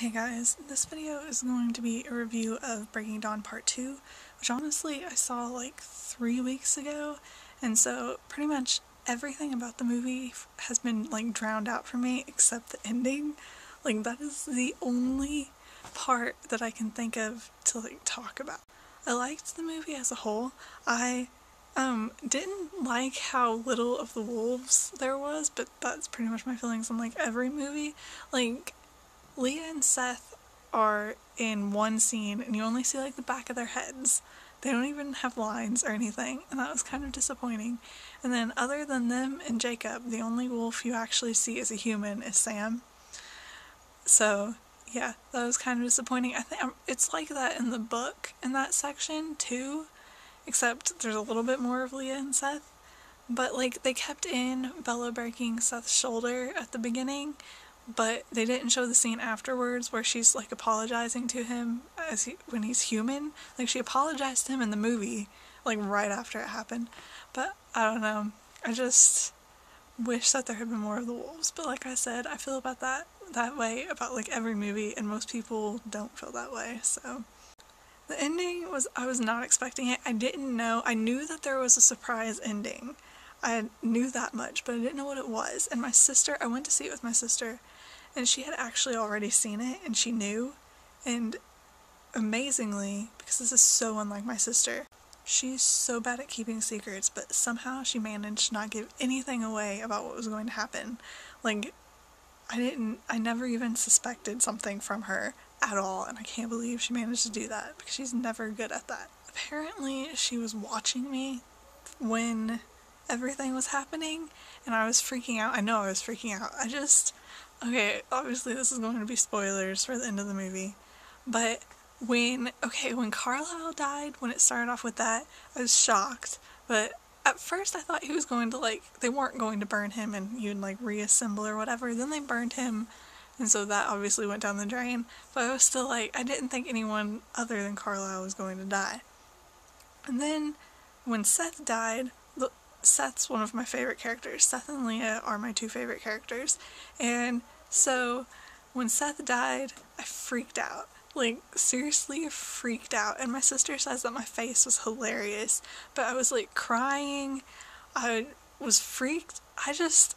Hey guys, this video is going to be a review of Breaking Dawn Part 2, which honestly I saw like 3 weeks ago, and so pretty much everything about the movie has been like drowned out for me except the ending. Like that is the only part that I can think of to like talk about. I liked the movie as a whole. I didn't like how little of the wolves there was, but that's pretty much my feelings on like every movie. Like Leah and Seth are in one scene and you only see like the back of their heads. They don't even have lines or anything, and that was kind of disappointing. And then other than them and Jacob, the only wolf you actually see as a human is Sam. So yeah, that was kind of disappointing. I think it's like that in the book in that section too, except there's a little bit more of Leah and Seth. But like they kept in Bella breaking Seth's shoulder at the beginning, but they didn't show the scene afterwards where she's like apologizing to him when he's human. Like she apologized to him in the movie like right after it happened. But I don't know, I just wish that there had been more of the wolves. But like I said, I feel about that way about like every movie, and most people don't feel that way. So the ending was, I was not expecting it. I didn't know. I knew that there was a surprise ending. I knew that much, but I didn't know what it was. And my sister, I went to see it with my sister, and she had actually already seen it, and she knew. And amazingly, because this is so unlike my sister, she's so bad at keeping secrets, but somehow she managed to not give anything away about what was going to happen. Like, I never even suspected something from her at all, and I can't believe she managed to do that, because she's never good at that. Apparently, she was watching me when everything was happening, and I was freaking out. I know I was freaking out. Okay, obviously this is going to be spoilers for the end of the movie, but when Carlisle died, when it started off with that, I was shocked, but at first I thought he was going to they weren't going to burn him and you'd like reassemble or whatever. Then they burned him, and so that obviously went down the drain, but I was still I didn't think anyone other than Carlisle was going to die. And then when Seth died, Seth's one of my favorite characters. Seth and Leah are my two favorite characters. And so when Seth died, I freaked out. Like, seriously freaked out. And my sister says that my face was hilarious. But I was like crying. I was freaked.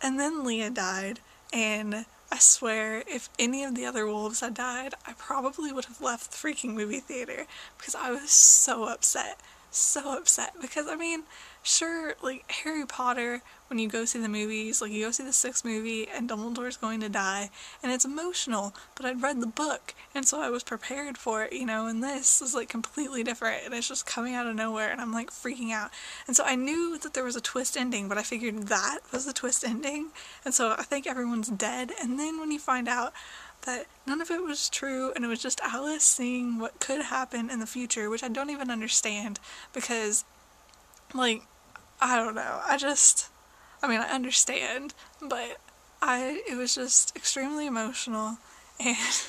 And then Leah died. And I swear, if any of the other wolves had died, I probably would have left the freaking movie theater. Because I was so upset. So upset, because I mean, sure, like Harry Potter, when you go see the movies, like you go see the 6th movie and Dumbledore's going to die, and it's emotional, but I'd read the book, and so I was prepared for it, you know, and this is like completely different, and it's just coming out of nowhere, and I'm like freaking out. And so I knew that there was a twist ending, but I figured that was the twist ending, and so I think everyone's dead. And then when you find out that none of it was true, and it was just Alice seeing what could happen in the future, which I don't even understand, because, like, I don't know, I mean, I understand, but it was just extremely emotional, and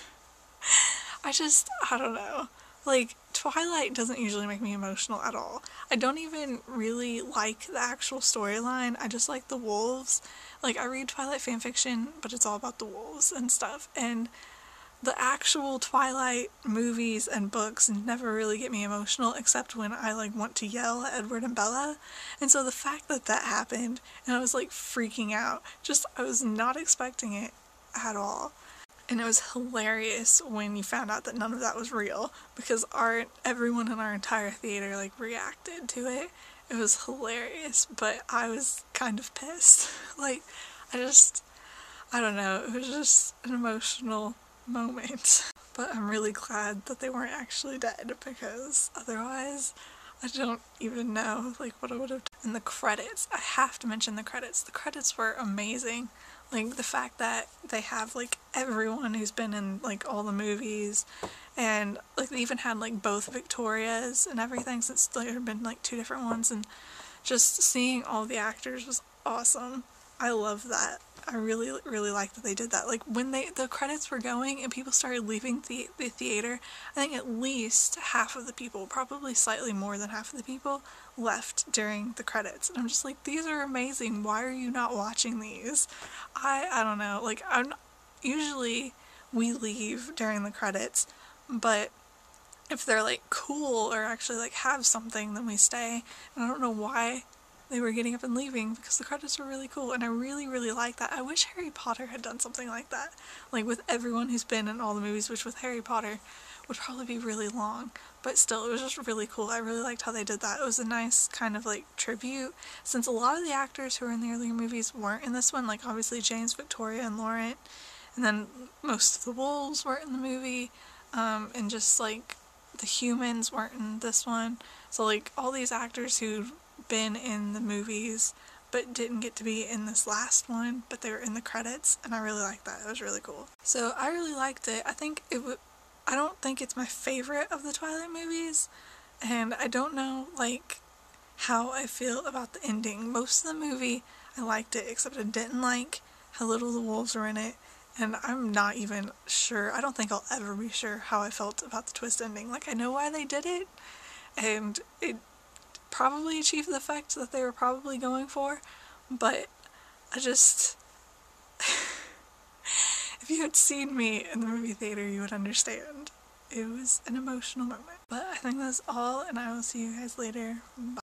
I don't know, like, Twilight doesn't usually make me emotional at all. I don't even really like the actual storyline, I just like the wolves. Like, I read Twilight fanfiction, but it's all about the wolves and stuff, and the actual Twilight movies and books never really get me emotional, except when I like want to yell at Edward and Bella. And so the fact that that happened, and I was like freaking out, I was not expecting it at all. And it was hilarious when you found out that none of that was real, because everyone in our entire theater like reacted to it. It was hilarious, but I was kind of pissed. Like, I don't know, it was just an emotional moment. But I'm really glad that they weren't actually dead, because otherwise I don't even know like what I would have done. And the credits, I have to mention the credits. The credits were amazing. Like, the fact that they have like everyone who's been in like all the movies, and like they even had like both Victorias and everything, since there had been like 2 different ones, and just seeing all the actors was awesome. I love that. I really, really like that they did that. Like, when the credits were going and people started leaving the theater, I think at least half of the people, probably slightly more than half of the people, left during the credits. And I'm just like, these are amazing. Why are you not watching these? I don't know. Like, I'm usually we leave during the credits, but if they're like cool or actually like have something, then we stay. And I don't know why they were getting up and leaving, because the credits were really cool, and I really, really like that. I wish Harry Potter had done something like that, like with everyone who's been in all the movies, which with Harry Potter would probably be really long, but still, it was just really cool. I really liked how they did that. It was a nice kind of like tribute, since a lot of the actors who were in the earlier movies weren't in this one, like obviously James, Victoria, and Laurent, and then most of the wolves weren't in the movie, and just like the humans weren't in this one. So like all these actors who'd been in the movies but didn't get to be in this last one, but they were in the credits, and I really liked that. It was really cool. So I really liked it. I don't think it's my favorite of the Twilight movies, and I don't know like how I feel about the ending. Most of the movie I liked it, except I didn't like how little the wolves were in it, and I'm not even sure, I don't think I'll ever be sure how I felt about the twist ending. Like, I know why they did it, and it probably achieved the effect that they were probably going for, but I just... if you had seen me in the movie theater, you would understand. It was an emotional moment. But I think that's all, and I will see you guys later. Bye.